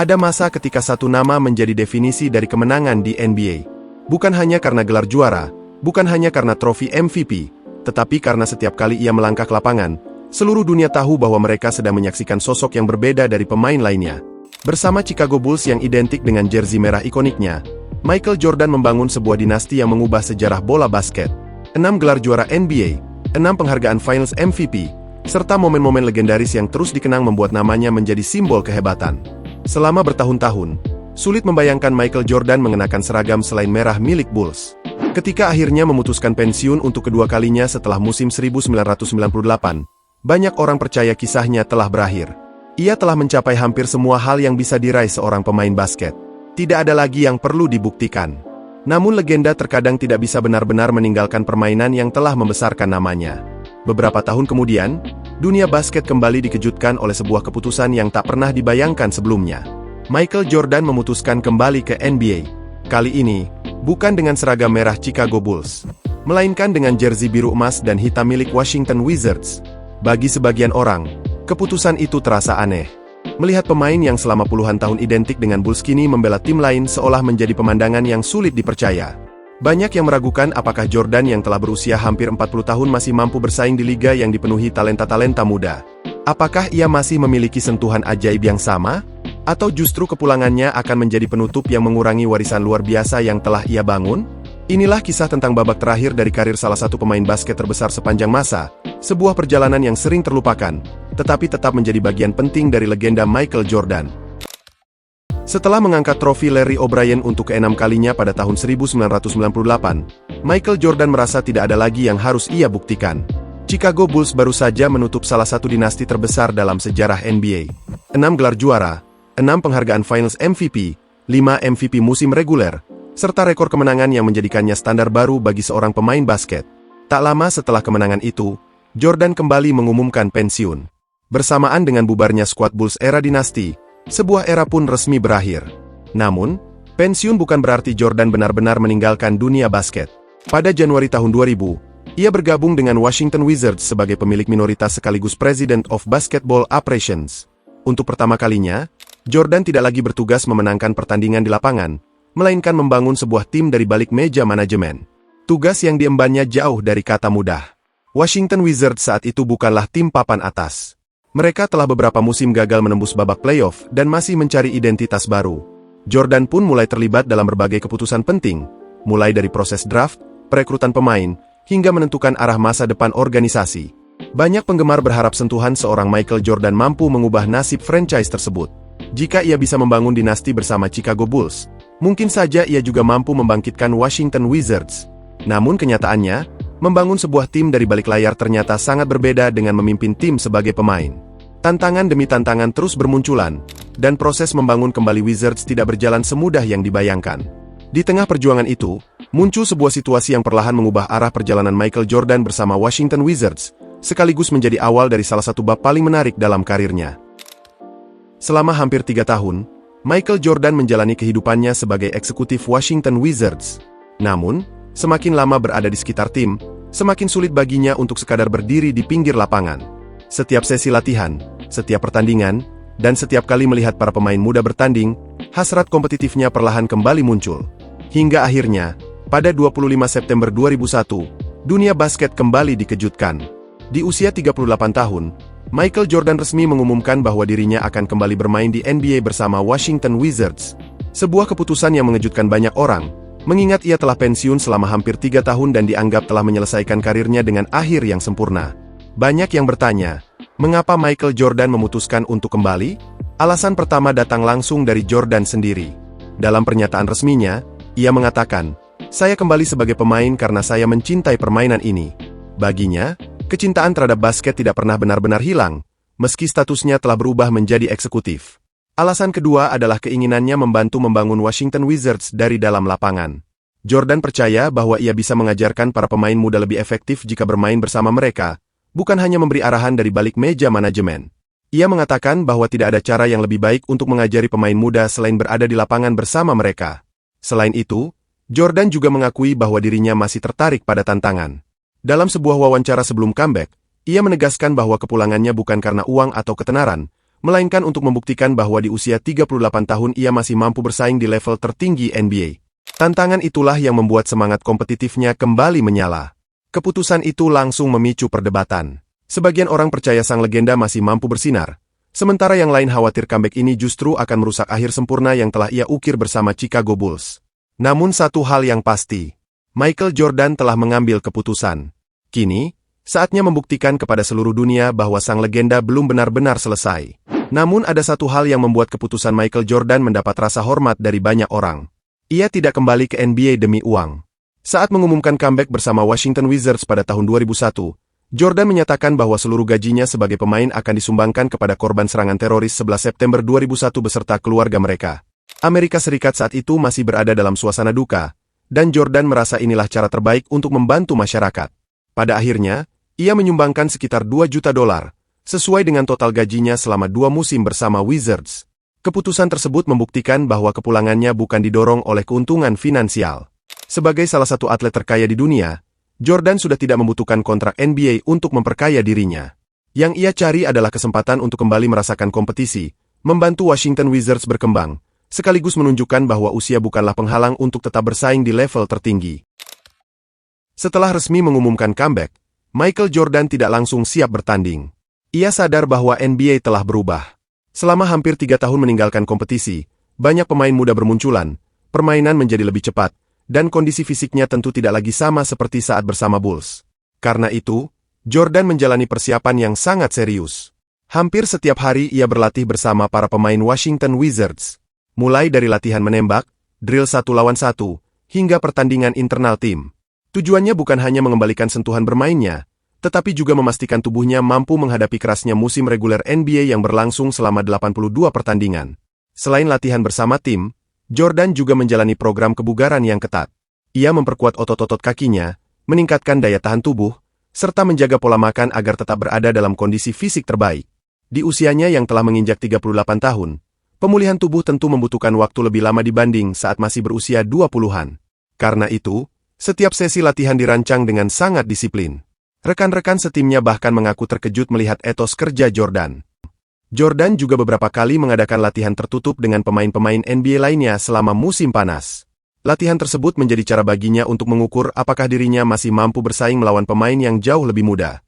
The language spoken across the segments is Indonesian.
Ada masa ketika satu nama menjadi definisi dari kemenangan di NBA. Bukan hanya karena gelar juara, bukan hanya karena trofi MVP, tetapi karena setiap kali ia melangkah ke lapangan, seluruh dunia tahu bahwa mereka sedang menyaksikan sosok yang berbeda dari pemain lainnya. Bersama Chicago Bulls yang identik dengan jersey merah ikoniknya, Michael Jordan membangun sebuah dinasti yang mengubah sejarah bola basket. 6 gelar juara NBA, 6 penghargaan Finals MVP, serta momen-momen legendaris yang terus dikenang membuat namanya menjadi simbol kehebatan. Selama bertahun-tahun, sulit membayangkan Michael Jordan mengenakan seragam selain merah milik Bulls. Ketika akhirnya memutuskan pensiun untuk kedua kalinya setelah musim 1998, banyak orang percaya kisahnya telah berakhir. Ia telah mencapai hampir semua hal yang bisa diraih seorang pemain basket. Tidak ada lagi yang perlu dibuktikan. Namun legenda terkadang tidak bisa benar-benar meninggalkan permainan yang telah membesarkan namanya. Beberapa tahun kemudian, dunia basket kembali dikejutkan oleh sebuah keputusan yang tak pernah dibayangkan sebelumnya. Michael Jordan memutuskan kembali ke NBA. Kali ini, bukan dengan seragam merah Chicago Bulls, melainkan dengan jersey biru emas dan hitam milik Washington Wizards. Bagi sebagian orang, keputusan itu terasa aneh. Melihat pemain yang selama puluhan tahun identik dengan Bulls kini membela tim lain seolah menjadi pemandangan yang sulit dipercaya. Banyak yang meragukan apakah Jordan yang telah berusia hampir 40 tahun masih mampu bersaing di liga yang dipenuhi talenta-talenta muda. Apakah ia masih memiliki sentuhan ajaib yang sama? Atau justru kepulangannya akan menjadi penutup yang mengurangi warisan luar biasa yang telah ia bangun? Inilah kisah tentang babak terakhir dari karir salah satu pemain basket terbesar sepanjang masa, sebuah perjalanan yang sering terlupakan, tetapi tetap menjadi bagian penting dari legenda Michael Jordan. Setelah mengangkat trofi Larry O'Brien untuk ke-6 kalinya pada tahun 1998, Michael Jordan merasa tidak ada lagi yang harus ia buktikan. Chicago Bulls baru saja menutup salah satu dinasti terbesar dalam sejarah NBA. 6 gelar juara, 6 penghargaan Finals MVP, 5 MVP musim reguler, serta rekor kemenangan yang menjadikannya standar baru bagi seorang pemain basket. Tak lama setelah kemenangan itu, Jordan kembali mengumumkan pensiun. Bersamaan dengan bubarnya skuad Bulls era dinasti, sebuah era pun resmi berakhir. Namun, pensiun bukan berarti Jordan benar-benar meninggalkan dunia basket. Pada Januari tahun 2000, ia bergabung dengan Washington Wizards sebagai pemilik minoritas sekaligus President of Basketball Operations. Untuk pertama kalinya, Jordan tidak lagi bertugas memenangkan pertandingan di lapangan, melainkan membangun sebuah tim dari balik meja manajemen. Tugas yang diembannya jauh dari kata mudah. Washington Wizards saat itu bukanlah tim papan atas. Mereka telah beberapa musim gagal menembus babak playoff dan masih mencari identitas baru. Jordan pun mulai terlibat dalam berbagai keputusan penting, mulai dari proses draft, perekrutan pemain, hingga menentukan arah masa depan organisasi. Banyak penggemar berharap sentuhan seorang Michael Jordan mampu mengubah nasib franchise tersebut. Jika ia bisa membangun dinasti bersama Chicago Bulls, mungkin saja ia juga mampu membangkitkan Washington Wizards. Namun kenyataannya, membangun sebuah tim dari balik layar ternyata sangat berbeda dengan memimpin tim sebagai pemain. Tantangan demi tantangan terus bermunculan, dan proses membangun kembali Wizards tidak berjalan semudah yang dibayangkan. Di tengah perjuangan itu, muncul sebuah situasi yang perlahan mengubah arah perjalanan Michael Jordan bersama Washington Wizards, sekaligus menjadi awal dari salah satu bab paling menarik dalam karirnya. Selama hampir 3 tahun, Michael Jordan menjalani kehidupannya sebagai eksekutif Washington Wizards. Namun, semakin lama berada di sekitar tim, semakin sulit baginya untuk sekadar berdiri di pinggir lapangan. Setiap sesi latihan, setiap pertandingan, dan setiap kali melihat para pemain muda bertanding, hasrat kompetitifnya perlahan kembali muncul. Hingga akhirnya, pada 25 September 2001, dunia basket kembali dikejutkan. Di usia 38 tahun, Michael Jordan resmi mengumumkan bahwa dirinya akan kembali bermain di NBA bersama Washington Wizards. Sebuah keputusan yang mengejutkan banyak orang, mengingat ia telah pensiun selama hampir 3 tahun dan dianggap telah menyelesaikan karirnya dengan akhir yang sempurna. Banyak yang bertanya, mengapa Michael Jordan memutuskan untuk kembali? Alasan pertama datang langsung dari Jordan sendiri. Dalam pernyataan resminya, ia mengatakan, "Saya kembali sebagai pemain karena saya mencintai permainan ini." Baginya, kecintaan terhadap basket tidak pernah benar-benar hilang, meski statusnya telah berubah menjadi eksekutif. Alasan kedua adalah keinginannya membantu membangun Washington Wizards dari dalam lapangan. Jordan percaya bahwa ia bisa mengajarkan para pemain muda lebih efektif jika bermain bersama mereka, bukan hanya memberi arahan dari balik meja manajemen. Ia mengatakan bahwa tidak ada cara yang lebih baik untuk mengajari pemain muda selain berada di lapangan bersama mereka. Selain itu, Jordan juga mengakui bahwa dirinya masih tertarik pada tantangan. Dalam sebuah wawancara sebelum comeback, ia menegaskan bahwa kepulangannya bukan karena uang atau ketenaran, melainkan untuk membuktikan bahwa di usia 38 tahun ia masih mampu bersaing di level tertinggi NBA. Tantangan itulah yang membuat semangat kompetitifnya kembali menyala. Keputusan itu langsung memicu perdebatan. Sebagian orang percaya sang legenda masih mampu bersinar, sementara yang lain khawatir comeback ini justru akan merusak akhir sempurna yang telah ia ukir bersama Chicago Bulls. Namun satu hal yang pasti, Michael Jordan telah mengambil keputusan. Kini, saatnya membuktikan kepada seluruh dunia bahwa sang legenda belum benar-benar selesai. Namun ada satu hal yang membuat keputusan Michael Jordan mendapat rasa hormat dari banyak orang. Ia tidak kembali ke NBA demi uang. Saat mengumumkan comeback bersama Washington Wizards pada tahun 2001, Jordan menyatakan bahwa seluruh gajinya sebagai pemain akan disumbangkan kepada korban serangan teroris 11 September 2001 beserta keluarga mereka. Amerika Serikat saat itu masih berada dalam suasana duka, dan Jordan merasa inilah cara terbaik untuk membantu masyarakat. Pada akhirnya, ia menyumbangkan sekitar $2 juta, sesuai dengan total gajinya selama 2 musim bersama Wizards. Keputusan tersebut membuktikan bahwa kepulangannya bukan didorong oleh keuntungan finansial. Sebagai salah satu atlet terkaya di dunia, Jordan sudah tidak membutuhkan kontrak NBA untuk memperkaya dirinya. Yang ia cari adalah kesempatan untuk kembali merasakan kompetisi, membantu Washington Wizards berkembang, sekaligus menunjukkan bahwa usia bukanlah penghalang untuk tetap bersaing di level tertinggi. Setelah resmi mengumumkan comeback, Michael Jordan tidak langsung siap bertanding. Ia sadar bahwa NBA telah berubah. Selama hampir 3 tahun meninggalkan kompetisi, banyak pemain muda bermunculan, permainan menjadi lebih cepat, dan kondisi fisiknya tentu tidak lagi sama seperti saat bersama Bulls. Karena itu, Jordan menjalani persiapan yang sangat serius. Hampir setiap hari ia berlatih bersama para pemain Washington Wizards. Mulai dari latihan menembak, drill 1 lawan 1, hingga pertandingan internal tim. Tujuannya bukan hanya mengembalikan sentuhan bermainnya, tetapi juga memastikan tubuhnya mampu menghadapi kerasnya musim reguler NBA yang berlangsung selama 82 pertandingan. Selain latihan bersama tim, Jordan juga menjalani program kebugaran yang ketat. Ia memperkuat otot-otot kakinya, meningkatkan daya tahan tubuh, serta menjaga pola makan agar tetap berada dalam kondisi fisik terbaik. Di usianya yang telah menginjak 38 tahun, pemulihan tubuh tentu membutuhkan waktu lebih lama dibanding saat masih berusia 20-an. Karena itu, setiap sesi latihan dirancang dengan sangat disiplin. Rekan-rekan setimnya bahkan mengaku terkejut melihat etos kerja Jordan. Jordan juga beberapa kali mengadakan latihan tertutup dengan pemain-pemain NBA lainnya selama musim panas. Latihan tersebut menjadi cara baginya untuk mengukur apakah dirinya masih mampu bersaing melawan pemain yang jauh lebih muda.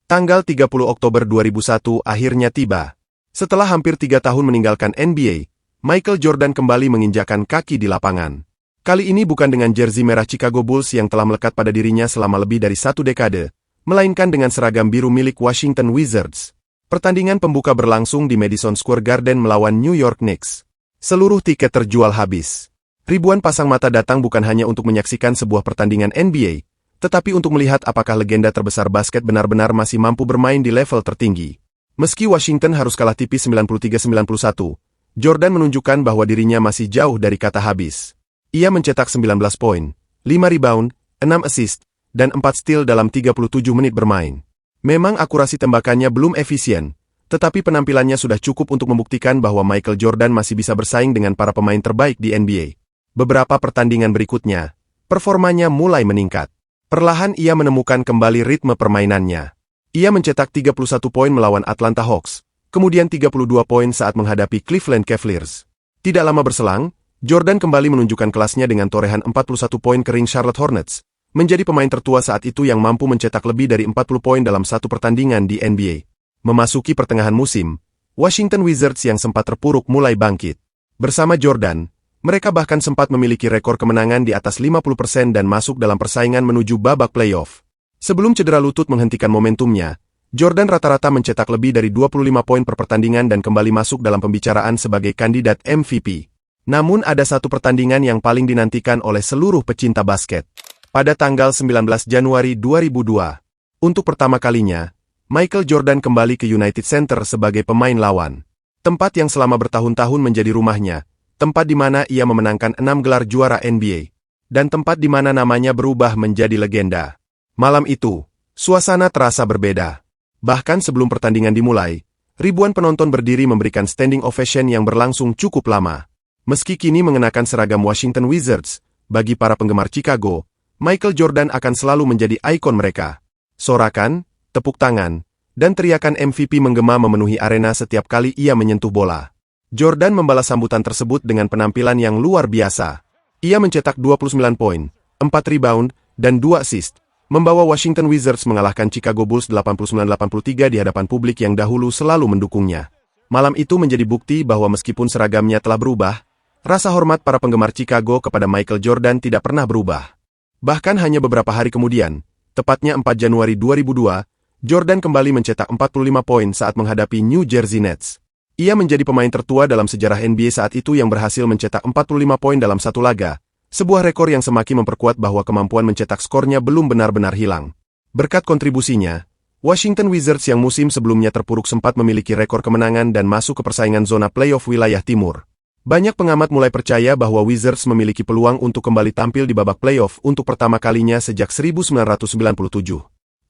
Tanggal 30 Oktober 2001 akhirnya tiba. Setelah hampir 3 tahun meninggalkan NBA, Michael Jordan kembali menginjakkan kaki di lapangan. Kali ini bukan dengan jersey merah Chicago Bulls yang telah melekat pada dirinya selama lebih dari 1 dekade, melainkan dengan seragam biru milik Washington Wizards. Pertandingan pembuka berlangsung di Madison Square Garden melawan New York Knicks. Seluruh tiket terjual habis. Ribuan pasang mata datang bukan hanya untuk menyaksikan sebuah pertandingan NBA, tetapi untuk melihat apakah legenda terbesar basket benar-benar masih mampu bermain di level tertinggi. Meski Washington harus kalah tipis 93-91, Jordan menunjukkan bahwa dirinya masih jauh dari kata habis. Ia mencetak 19 poin, 5 rebound, 6 assist, dan 4 steal dalam 37 menit bermain. Memang akurasi tembakannya belum efisien, tetapi penampilannya sudah cukup untuk membuktikan bahwa Michael Jordan masih bisa bersaing dengan para pemain terbaik di NBA. Beberapa pertandingan berikutnya, performanya mulai meningkat. Perlahan ia menemukan kembali ritme permainannya. Ia mencetak 31 poin melawan Atlanta Hawks, kemudian 32 poin saat menghadapi Cleveland Cavaliers. Tidak lama berselang, Jordan kembali menunjukkan kelasnya dengan torehan 41 poin kering Charlotte Hornets, menjadi pemain tertua saat itu yang mampu mencetak lebih dari 40 poin dalam satu pertandingan di NBA. Memasuki pertengahan musim, Washington Wizards yang sempat terpuruk mulai bangkit. Bersama Jordan, mereka bahkan sempat memiliki rekor kemenangan di atas 50% dan masuk dalam persaingan menuju babak playoff. Sebelum cedera lutut menghentikan momentumnya, Jordan rata-rata mencetak lebih dari 25 poin per pertandingan dan kembali masuk dalam pembicaraan sebagai kandidat MVP. Namun ada satu pertandingan yang paling dinantikan oleh seluruh pecinta basket. Pada tanggal 19 Januari 2002, untuk pertama kalinya, Michael Jordan kembali ke United Center sebagai pemain lawan. Tempat yang selama bertahun-tahun menjadi rumahnya, tempat di mana ia memenangkan 6 gelar juara NBA, dan tempat di mana namanya berubah menjadi legenda. Malam itu, suasana terasa berbeda. Bahkan sebelum pertandingan dimulai, ribuan penonton berdiri memberikan standing ovation yang berlangsung cukup lama. Meski kini mengenakan seragam Washington Wizards, bagi para penggemar Chicago, Michael Jordan akan selalu menjadi ikon mereka. Sorakan, tepuk tangan, dan teriakan MVP menggema memenuhi arena setiap kali ia menyentuh bola. Jordan membalas sambutan tersebut dengan penampilan yang luar biasa. Ia mencetak 29 poin, 4 rebound, dan 2 assist, membawa Washington Wizards mengalahkan Chicago Bulls 89-83 di hadapan publik yang dahulu selalu mendukungnya. Malam itu menjadi bukti bahwa meskipun seragamnya telah berubah, rasa hormat para penggemar Chicago kepada Michael Jordan tidak pernah berubah. Bahkan hanya beberapa hari kemudian, tepatnya 4 Januari 2002, Jordan kembali mencetak 45 poin saat menghadapi New Jersey Nets. Ia menjadi pemain tertua dalam sejarah NBA saat itu yang berhasil mencetak 45 poin dalam satu laga, sebuah rekor yang semakin memperkuat bahwa kemampuan mencetak skornya belum benar-benar hilang. Berkat kontribusinya, Washington Wizards yang musim sebelumnya terpuruk sempat memiliki rekor kemenangan dan masuk ke persaingan zona playoff wilayah timur. Banyak pengamat mulai percaya bahwa Wizards memiliki peluang untuk kembali tampil di babak playoff untuk pertama kalinya sejak 1997.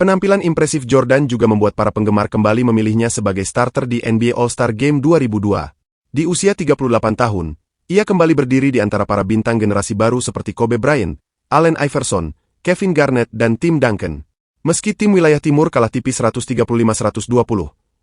Penampilan impresif Jordan juga membuat para penggemar kembali memilihnya sebagai starter di NBA All-Star Game 2002. Di usia 38 tahun, ia kembali berdiri di antara para bintang generasi baru seperti Kobe Bryant, Allen Iverson, Kevin Garnett, dan Tim Duncan. Meski tim wilayah timur kalah tipis 135-120,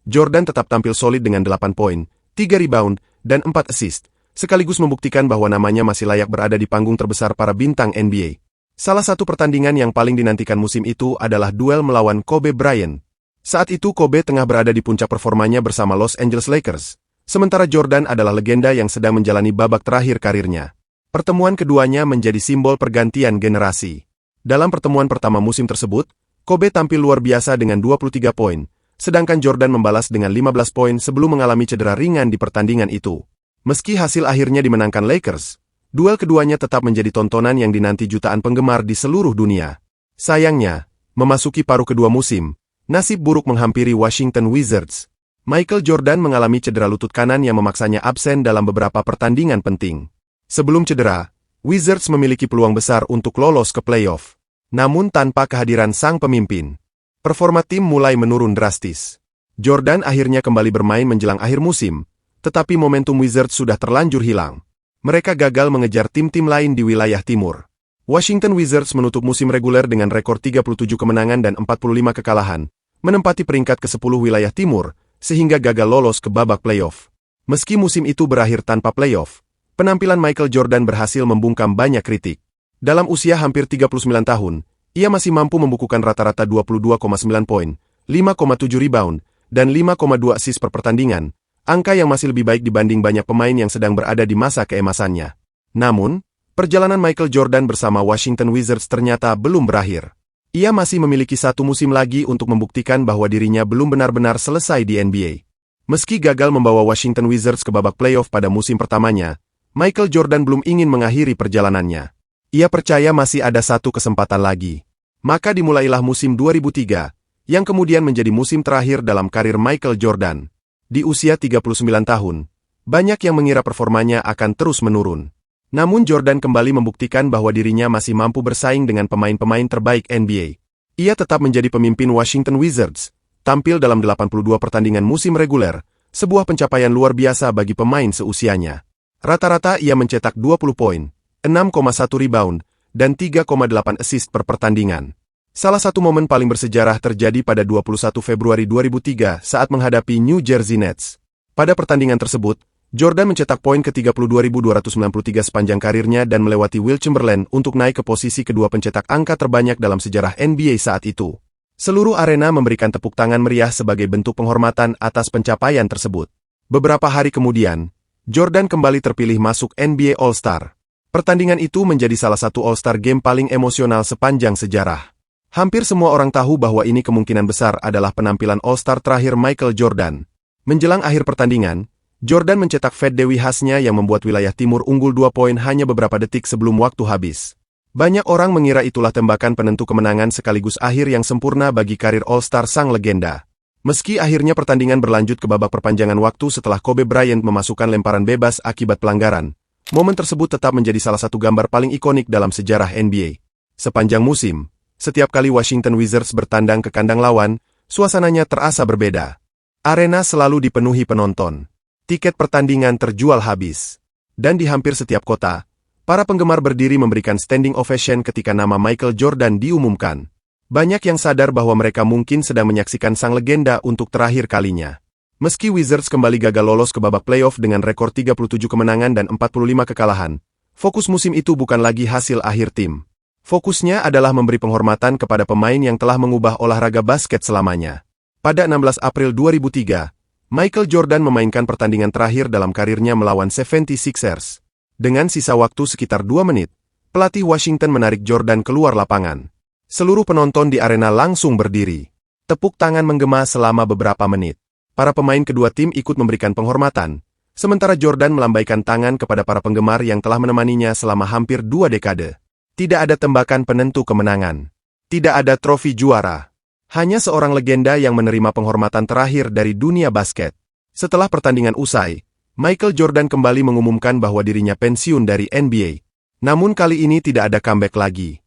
Jordan tetap tampil solid dengan 8 poin, 3 rebound, dan 4 assist, sekaligus membuktikan bahwa namanya masih layak berada di panggung terbesar para bintang NBA. Salah satu pertandingan yang paling dinantikan musim itu adalah duel melawan Kobe Bryant. Saat itu Kobe tengah berada di puncak performanya bersama Los Angeles Lakers, sementara Jordan adalah legenda yang sedang menjalani babak terakhir karirnya. Pertemuan keduanya menjadi simbol pergantian generasi. Dalam pertemuan pertama musim tersebut, Kobe tampil luar biasa dengan 23 poin, sedangkan Jordan membalas dengan 15 poin sebelum mengalami cedera ringan di pertandingan itu. Meski hasil akhirnya dimenangkan Lakers, duel keduanya tetap menjadi tontonan yang dinanti jutaan penggemar di seluruh dunia. Sayangnya, memasuki paruh kedua musim, nasib buruk menghampiri Washington Wizards. Michael Jordan mengalami cedera lutut kanan yang memaksanya absen dalam beberapa pertandingan penting. Sebelum cedera, Wizards memiliki peluang besar untuk lolos ke playoff. Namun tanpa kehadiran sang pemimpin, performa tim mulai menurun drastis. Jordan akhirnya kembali bermain menjelang akhir musim, tetapi momentum Wizards sudah terlanjur hilang. Mereka gagal mengejar tim-tim lain di wilayah timur. Washington Wizards menutup musim reguler dengan rekor 37 kemenangan dan 45 kekalahan, menempati peringkat ke-10 wilayah timur, sehingga gagal lolos ke babak playoff. Meski musim itu berakhir tanpa playoff, penampilan Michael Jordan berhasil membungkam banyak kritik. Dalam usia hampir 39 tahun, ia masih mampu membukukan rata-rata 22,9 poin, 5,7 rebound, dan 5,2 assist per pertandingan, angka yang masih lebih baik dibanding banyak pemain yang sedang berada di masa keemasannya. Namun, perjalanan Michael Jordan bersama Washington Wizards ternyata belum berakhir. Ia masih memiliki satu musim lagi untuk membuktikan bahwa dirinya belum benar-benar selesai di NBA. Meski gagal membawa Washington Wizards ke babak playoff pada musim pertamanya, Michael Jordan belum ingin mengakhiri perjalanannya. Ia percaya masih ada satu kesempatan lagi. Maka dimulailah musim 2003, yang kemudian menjadi musim terakhir dalam karir Michael Jordan. Di usia 39 tahun, banyak yang mengira performanya akan terus menurun. Namun Jordan kembali membuktikan bahwa dirinya masih mampu bersaing dengan pemain-pemain terbaik NBA. Ia tetap menjadi pemimpin Washington Wizards, tampil dalam 82 pertandingan musim reguler, sebuah pencapaian luar biasa bagi pemain seusianya. Rata-rata ia mencetak 20 poin, 6,1 rebound, dan 3,8 assist per pertandingan. Salah satu momen paling bersejarah terjadi pada 21 Februari 2003 saat menghadapi New Jersey Nets. Pada pertandingan tersebut, Jordan mencetak poin ke-32.293 sepanjang karirnya dan melewati Wilt Chamberlain untuk naik ke posisi kedua pencetak angka terbanyak dalam sejarah NBA saat itu. Seluruh arena memberikan tepuk tangan meriah sebagai bentuk penghormatan atas pencapaian tersebut. Beberapa hari kemudian, Jordan kembali terpilih masuk NBA All-Star. Pertandingan itu menjadi salah satu All-Star Game paling emosional sepanjang sejarah. Hampir semua orang tahu bahwa ini kemungkinan besar adalah penampilan All-Star terakhir Michael Jordan. Menjelang akhir pertandingan, Jordan mencetak fadeaway khasnya yang membuat wilayah timur unggul 2 poin hanya beberapa detik sebelum waktu habis. Banyak orang mengira itulah tembakan penentu kemenangan sekaligus akhir yang sempurna bagi karir All-Star sang legenda. Meski akhirnya pertandingan berlanjut ke babak perpanjangan waktu setelah Kobe Bryant memasukkan lemparan bebas akibat pelanggaran, momen tersebut tetap menjadi salah satu gambar paling ikonik dalam sejarah NBA. Sepanjang musim, setiap kali Washington Wizards bertandang ke kandang lawan, suasananya terasa berbeda. Arena selalu dipenuhi penonton. Tiket pertandingan terjual habis. Dan di hampir setiap kota, para penggemar berdiri memberikan standing ovation ketika nama Michael Jordan diumumkan. Banyak yang sadar bahwa mereka mungkin sedang menyaksikan sang legenda untuk terakhir kalinya. Meski Wizards kembali gagal lolos ke babak playoff dengan rekor 37 kemenangan dan 45 kekalahan, fokus musim itu bukan lagi hasil akhir tim. Fokusnya adalah memberi penghormatan kepada pemain yang telah mengubah olahraga basket selamanya. Pada 16 April 2003, Michael Jordan memainkan pertandingan terakhir dalam karirnya melawan 76ers. Dengan sisa waktu sekitar 2 menit, pelatih Washington menarik Jordan keluar lapangan. Seluruh penonton di arena langsung berdiri. Tepuk tangan menggema selama beberapa menit. Para pemain kedua tim ikut memberikan penghormatan, sementara Jordan melambaikan tangan kepada para penggemar yang telah menemaninya selama hampir 2 dekade. Tidak ada tembakan penentu kemenangan. Tidak ada trofi juara. Hanya seorang legenda yang menerima penghormatan terakhir dari dunia basket. Setelah pertandingan usai, Michael Jordan kembali mengumumkan bahwa dirinya pensiun dari NBA. Namun kali ini tidak ada comeback lagi.